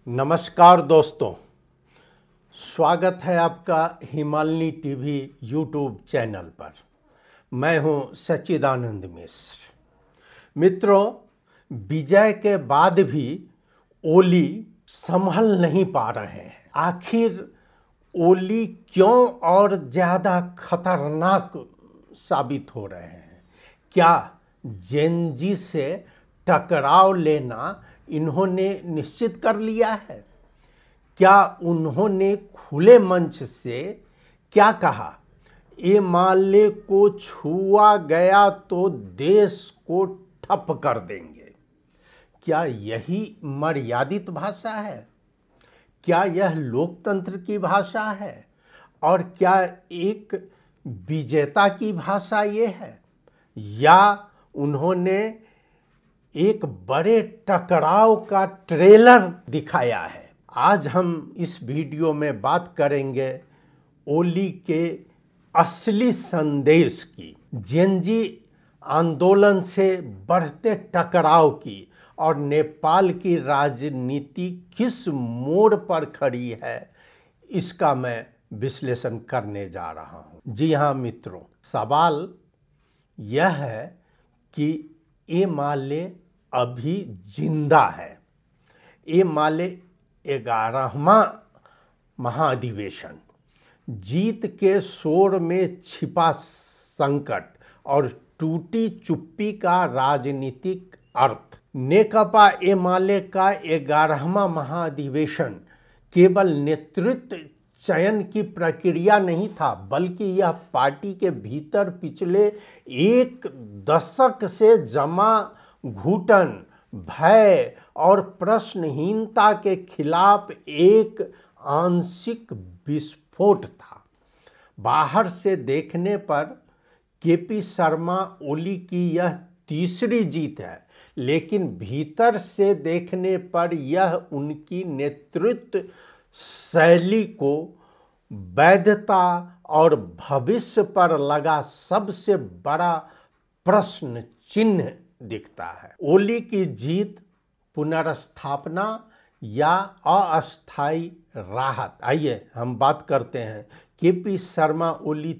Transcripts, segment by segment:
नमस्कार दोस्तों, स्वागत है आपका हिमालनी टीवी यूट्यूब चैनल पर। मैं हूं सच्चिदानंद मिश्र। मित्रों, विजय के बाद भी ओली संभल नहीं पा रहे हैं। आखिर ओली क्यों और ज़्यादा खतरनाक साबित हो रहे हैं? क्या जेनजी से टकराव लेना इन्होंने निश्चित कर लिया है? क्या उन्होंने खुले मंच से क्या कहा, ये माले को छुआ गया तो देश को ठप कर देंगे? क्या यही मर्यादित भाषा है? क्या यह लोकतंत्र की भाषा है? और क्या एक विजेता की भाषा ये है? या उन्होंने एक बड़े टकराव का ट्रेलर दिखाया है? आज हम इस वीडियो में बात करेंगे ओली के असली संदेश की, जेनजी आंदोलन से बढ़ते टकराव की, और नेपाल की राजनीति किस मोड़ पर खड़ी है, इसका मैं विश्लेषण करने जा रहा हूं। जी हाँ मित्रों, सवाल यह है कि ये माले अभी जिंदा है। ये माले 11वां महाधिवेशन, जीत के शोर में छिपा संकट और टूटी चुप्पी का राजनीतिक अर्थ। नेकपा ए माले का 11वां महाधिवेशन केवल नेतृत्व चयन की प्रक्रिया नहीं था, बल्कि यह पार्टी के भीतर पिछले एक दशक से जमा घुटन, भय और प्रश्नहीनता के खिलाफ एक आंशिक विस्फोट था। बाहर से देखने पर केपी शर्मा ओली की यह तीसरी जीत है, लेकिन भीतर से देखने पर यह उनकी नेतृत्व शैली को, वैधता और भविष्य पर लगा सबसे बड़ा प्रश्न चिन्ह दिखता है। ओली की जीत पुनर्स्थापना या अस्थायी राहत? आइए हम बात करते हैं। केपी शर्मा ओली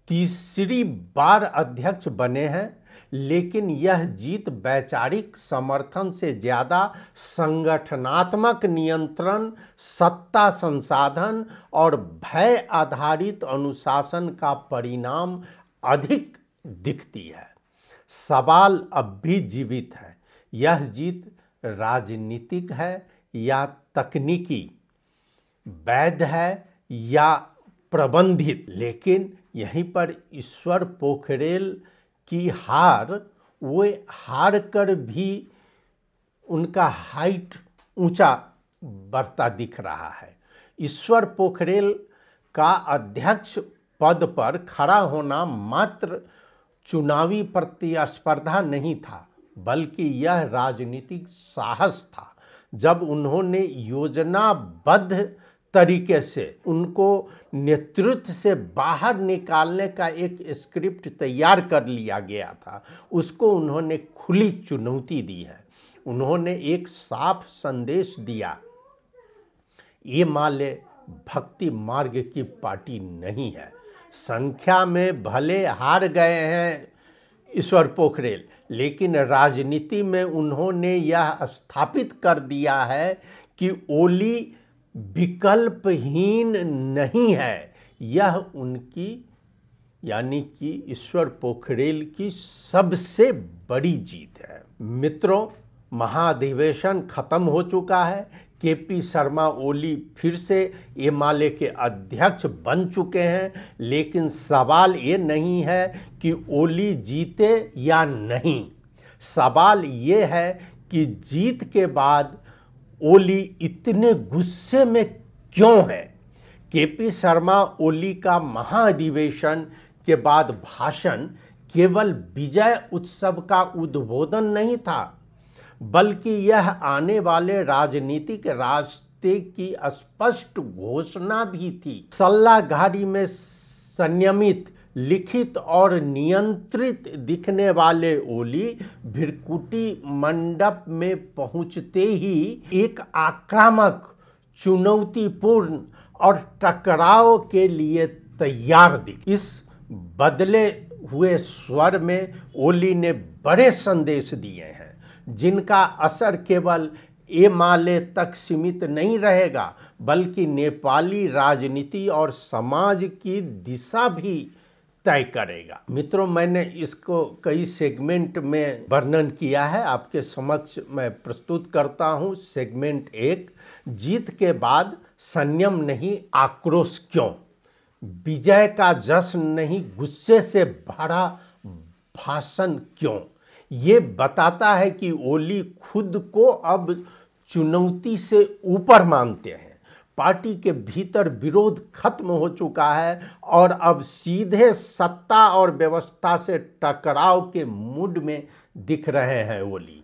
तीसरी बार अध्यक्ष बने हैं, लेकिन यह जीत वैचारिक समर्थन से ज़्यादा संगठनात्मक नियंत्रण, सत्ता संसाधन और भय आधारित अनुशासन का परिणाम अधिक दिखती है। सवाल अब भी जीवित है, यह जीत राजनीतिक है या तकनीकी, वैध है या प्रबंधित? लेकिन यहीं पर ईश्वर पोखरेल की हार, वो हार कर भी उनका हाइट ऊंचा बढ़ता दिख रहा है। ईश्वर पोखरेल का अध्यक्ष पद पर खड़ा होना मात्र चुनावी प्रतिस्पर्धा नहीं था, बल्कि यह राजनीतिक साहस था। जब उन्होंने योजनाबद्ध तरीके से उनको नेतृत्व से बाहर निकालने का एक स्क्रिप्ट तैयार कर लिया गया था, उसको उन्होंने खुली चुनौती दी है। उन्होंने एक साफ संदेश दिया, ये माले भक्ति मार्ग की पार्टी नहीं है। संख्या में भले हार गए हैं ईश्वर पोखरेल, लेकिन राजनीति में उन्होंने यह स्थापित कर दिया है कि ओली विकल्पहीन नहीं है। यह उनकी, यानी कि ईश्वर पोखरेल की सबसे बड़ी जीत है। मित्रों, महाधिवेशन खत्म हो चुका है। केपी शर्मा ओली फिर से ये माले के अध्यक्ष बन चुके हैं, लेकिन सवाल ये नहीं है कि ओली जीते या नहीं। सवाल ये है कि जीत के बाद ओली इतने गुस्से में क्यों है? केपी शर्मा ओली का महाधिवेशन के बाद भाषण केवल विजय उत्सव का उद्बोधन नहीं था, बल्कि यह आने वाले राजनीतिक रास्ते की स्पष्ट घोषणा भी थी। सल्लाघारी में संयमित लिखित और नियंत्रित दिखने वाले ओली भृकुटी मंडप में पहुंचते ही एक आक्रामक, चुनौतीपूर्ण और टकराव के लिए तैयार दिखे। इस बदले हुए स्वर में ओली ने बड़े संदेश दिए हैं, जिनका असर केवल एमाले तक सीमित नहीं रहेगा, बल्कि नेपाली राजनीति और समाज की दिशा भी तय करेगा। मित्रों, मैंने इसको कई सेगमेंट में वर्णन किया है, आपके समक्ष मैं प्रस्तुत करता हूं। सेगमेंट 1, जीत के बाद संयम नहीं आक्रोश क्यों? विजय का जश्न नहीं गुस्से से भरा भाषण क्यों? ये बताता है कि ओली खुद को अब चुनौती से ऊपर मानते हैं। पार्टी के भीतर विरोध खत्म हो चुका है और अब सीधे सत्ता और व्यवस्था से टकराव के मूड में दिख रहे हैं ओली।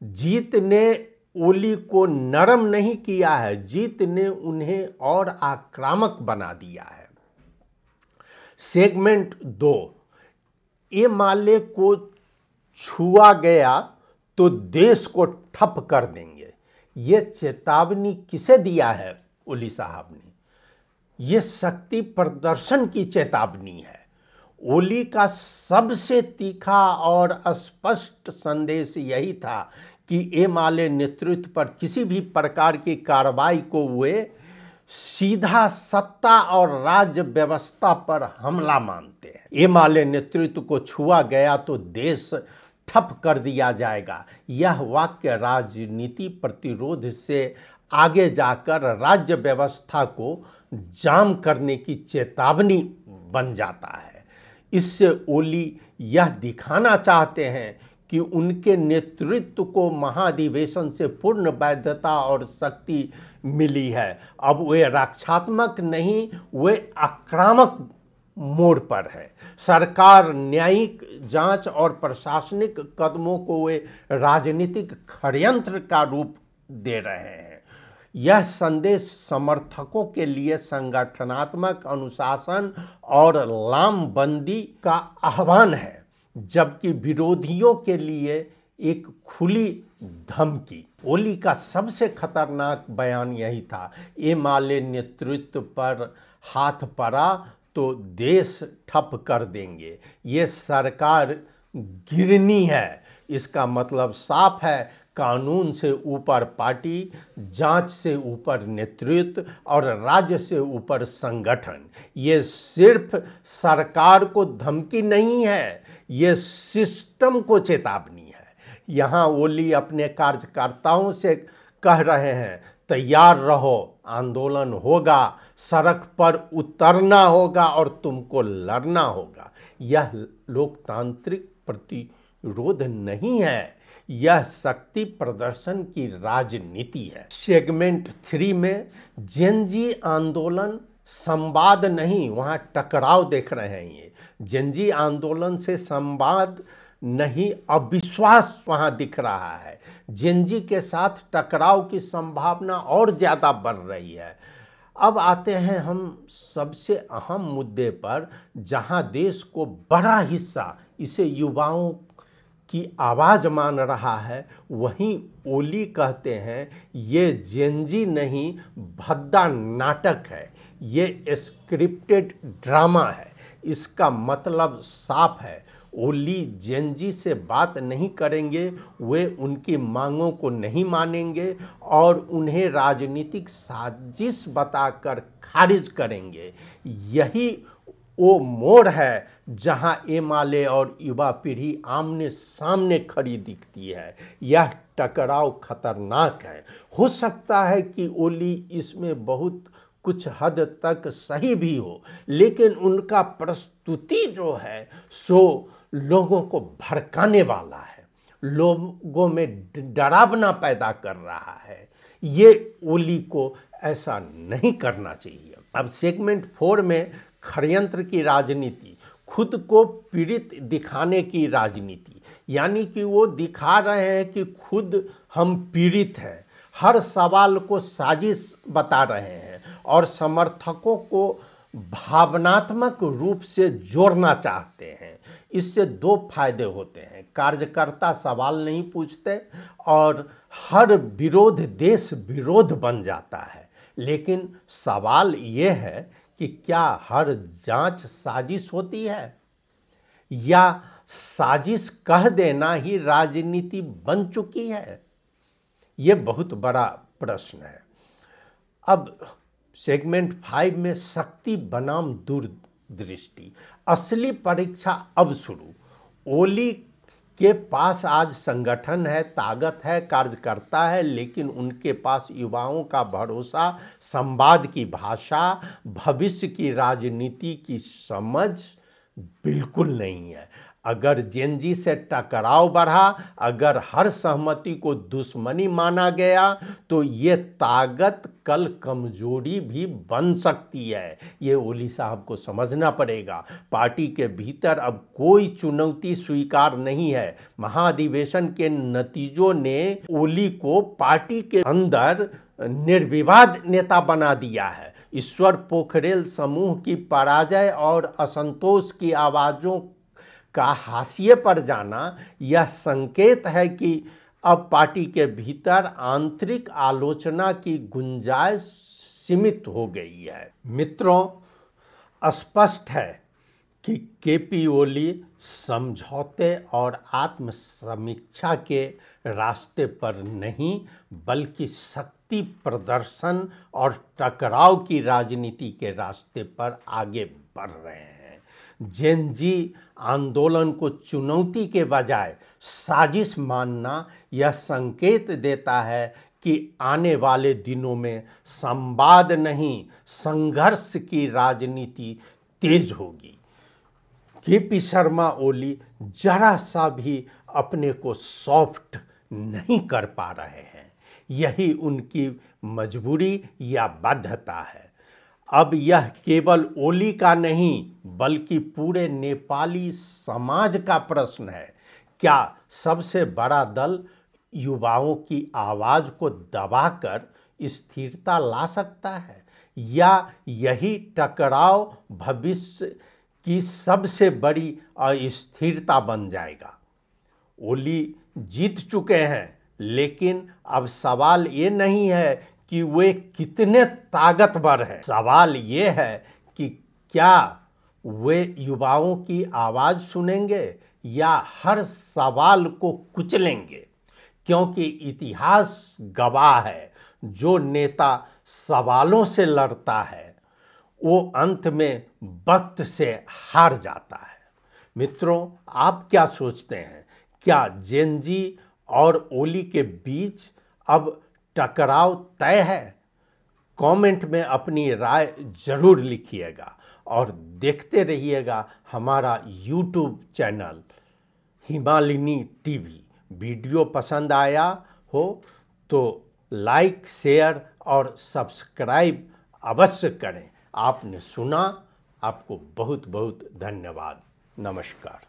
जीत ने ओली को नरम नहीं किया है, जीत ने उन्हें और आक्रामक बना दिया है। सेगमेंट 2, एमाले को छुआ गया तो देश को ठप कर देंगे। ये चेतावनी किसे दिया है ओली साहब ने? ये शक्ति प्रदर्शन की चेतावनी है। ओली का सबसे तीखा और स्पष्ट संदेश यही था कि एमाले नेतृत्व पर किसी भी प्रकार की कार्रवाई को वे सीधा सत्ता और राज्य व्यवस्था पर हमला मानते हैं। एमाले नेतृत्व को छुआ गया तो देश ठप कर दिया जाएगा। यह वाक्य राजनीति प्रतिरोध से आगे जाकर राज्य व्यवस्था को जाम करने की चेतावनी बन जाता है। इससे ओली यह दिखाना चाहते हैं कि उनके नेतृत्व को महाधिवेशन से पूर्ण वैधता और शक्ति मिली है। अब वे रक्षात्मक नहीं, वे आक्रामक मोड़ पर है। सरकार न्यायिक जांच और प्रशासनिक कदमों को वे राजनीतिक षड्यंत्र का रूप दे रहे हैं। यह संदेश समर्थकों के लिए संगठनात्मक अनुशासन और लामबंदी का आह्वान है, जबकि विरोधियों के लिए एक खुली धमकी। ओली का सबसे खतरनाक बयान यही था, एमाले नेतृत्व पर हाथ पड़ा तो देश ठप कर देंगे। ये सरकार गिरनी है। इसका मतलब साफ है, कानून से ऊपर पार्टी, जांच से ऊपर नेतृत्व और राज्य से ऊपर संगठन। ये सिर्फ सरकार को धमकी नहीं है, ये सिस्टम को चेतावनी है। यहाँ ओली अपने कार्यकर्ताओं से कह रहे हैं, तैयार रहो, आंदोलन होगा, सड़क पर उतरना होगा और तुमको लड़ना होगा। यह लोकतांत्रिक प्रतिरोध नहीं है, यह शक्ति प्रदर्शन की राजनीति है। सेगमेंट 3 में जेनजी आंदोलन संवाद नहीं, वहाँ टकराव देख रहे हैं। ये जेनजी आंदोलन से संवाद नहीं, अविश्वास वहाँ दिख रहा है। जेनजी के साथ टकराव की संभावना और ज़्यादा बढ़ रही है। अब आते हैं हम सबसे अहम मुद्दे पर, जहाँ देश को बड़ा हिस्सा इसे युवाओं की आवाज़ मान रहा है। वहीं ओली कहते हैं, ये जेनजी नहीं, भद्दा नाटक है, ये स्क्रिप्टेड ड्रामा है। इसका मतलब साफ है, ओली जेनजी से बात नहीं करेंगे, वे उनकी मांगों को नहीं मानेंगे और उन्हें राजनीतिक साजिश बताकर खारिज करेंगे। यही वो मोड़ है जहां एमाले और युवा पीढ़ी आमने सामने खड़ी दिखती है। यह टकराव खतरनाक है। हो सकता है कि ओली इसमें बहुत कुछ हद तक सही भी हो, लेकिन उनका प्रस्तुति जो है सो लोगों को भड़काने वाला है, लोगों में डरावना पैदा कर रहा है। ये ओली को ऐसा नहीं करना चाहिए। अब सेगमेंट 4 में षड्यंत्र की राजनीति, खुद को पीड़ित दिखाने की राजनीति, यानी कि वो दिखा रहे हैं कि खुद हम पीड़ित हैं, हर सवाल को साजिश बता रहे हैं और समर्थकों को भावनात्मक रूप से जोड़ना चाहते हैं। इससे दो फायदे होते हैं, कार्यकर्ता सवाल नहीं पूछते और हर विरोध देश विरोध बन जाता है। लेकिन सवाल ये है कि क्या हर जांच साजिश होती है या साजिश कह देना ही राजनीति बन चुकी है? ये बहुत बड़ा प्रश्न है। अब सेगमेंट 5 में शक्ति बनाम दूरदृष्टि, असली परीक्षा अब शुरू। ओली के पास आज संगठन है, ताकत है, कार्यकर्ता है, लेकिन उनके पास युवाओं का भरोसा, संवाद की भाषा, भविष्य की राजनीति की समझ बिल्कुल नहीं है। अगर जेनजी से टकराव बढ़ा, अगर हर सहमति को दुश्मनी माना गया, तो ये ताकत कल कमजोरी भी बन सकती है। ये ओली साहब को समझना पड़ेगा। पार्टी के भीतर अब कोई चुनौती स्वीकार नहीं है। महाधिवेशन के नतीजों ने ओली को पार्टी के अंदर निर्विवाद नेता बना दिया है। ईश्वर पोखरेल समूह की पराजय और असंतोष की आवाज़ों का हाशिए पर जाना यह संकेत है कि अब पार्टी के भीतर आंतरिक आलोचना की गुंजाइश सीमित हो गई है। मित्रों, स्पष्ट है कि केपी ओली समझौते और आत्मसमीक्षा के रास्ते पर नहीं, बल्कि शक्ति प्रदर्शन और टकराव की राजनीति के रास्ते पर आगे बढ़ रहे हैं। जेनजी आंदोलन को चुनौती के बजाय साजिश मानना यह संकेत देता है कि आने वाले दिनों में संवाद नहीं, संघर्ष की राजनीति तेज होगी। केपी शर्मा ओली जरा सा भी अपने को सॉफ्ट नहीं कर पा रहे हैं। यही उनकी मजबूरी या बाध्यता है। अब यह केवल ओली का नहीं, बल्कि पूरे नेपाली समाज का प्रश्न है। क्या सबसे बड़ा दल युवाओं की आवाज़ को दबाकर स्थिरता ला सकता है, या यही टकराव भविष्य की सबसे बड़ी अस्थिरता बन जाएगा? ओली जीत चुके हैं, लेकिन अब सवाल ये नहीं है कि वे कितने ताकतवर हैं। सवाल ये है कि क्या वे युवाओं की आवाज़ सुनेंगे या हर सवाल को कुचलेंगे? क्योंकि इतिहास गवाह है, जो नेता सवालों से लड़ता है वो अंत में वक्त से हार जाता है। मित्रों, आप क्या सोचते हैं? क्या जेनजी और ओली के बीच अब टकराव तय है? कमेंट में अपनी राय जरूर लिखिएगा और देखते रहिएगा हमारा YouTube channel Himalini TV. Video पसंद आया हो तो लाइक, शेयर और सब्सक्राइब अवश्य करें। आपने सुना, आपको बहुत बहुत धन्यवाद। नमस्कार।